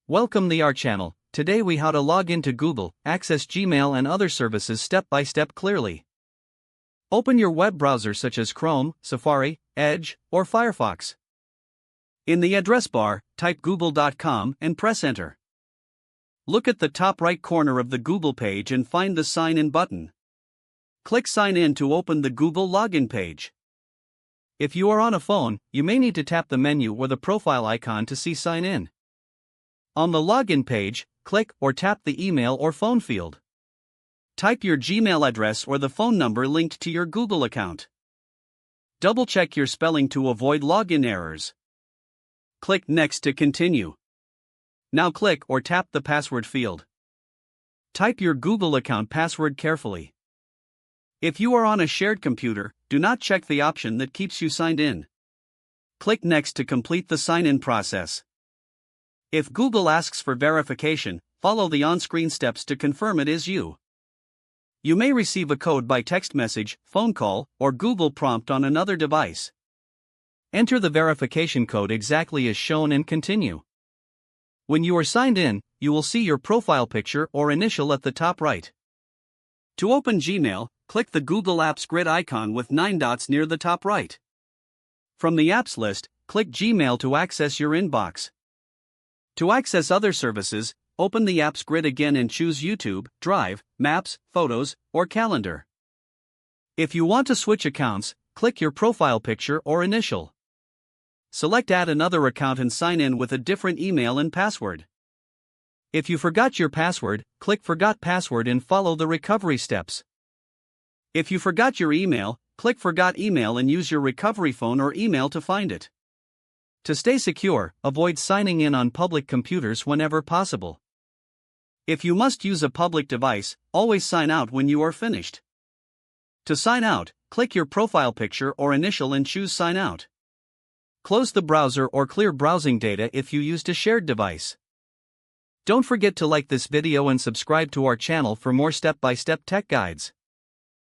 Welcome to our channel. Today we how to log into Google, access Gmail and other services step by step clearly. Open your web browser such as Chrome, Safari, Edge, or Firefox. In the address bar, type google.com and press enter. Look at the top right corner of the Google page and find the Sign In button. Click Sign In to open the Google login page. If you are on a phone, you may need to tap the menu or the profile icon to see Sign In. On the login page, click or tap the email or phone field. Type your Gmail address or the phone number linked to your Google account. Double-check your spelling to avoid login errors. Click Next to continue. Now click or tap the password field. Type your Google account password carefully. If you are on a shared computer, do not check the option that keeps you signed in. Click Next to complete the sign-in process. If Google asks for verification, follow the on-screen steps to confirm it is you. You may receive a code by text message, phone call, or Google prompt on another device. Enter the verification code exactly as shown and continue. When you are signed in, you will see your profile picture or initial at the top right. To open Gmail, click the Google Apps grid icon with 9 dots near the top right. From the apps list, click Gmail to access your inbox. To access other services, open the apps grid again and choose YouTube, Drive, Maps, Photos, or Calendar. If you want to switch accounts, click your profile picture or initial. Select Add another account and sign in with a different email and password. If you forgot your password, click Forgot Password and follow the recovery steps. If you forgot your email, click Forgot Email and use your recovery phone or email to find it. To stay secure, avoid signing in on public computers whenever possible. If you must use a public device, always sign out when you are finished. To sign out, click your profile picture or initial and choose Sign Out. Close the browser or clear browsing data if you used a shared device. Don't forget to like this video and subscribe to our channel for more step-by-step tech guides.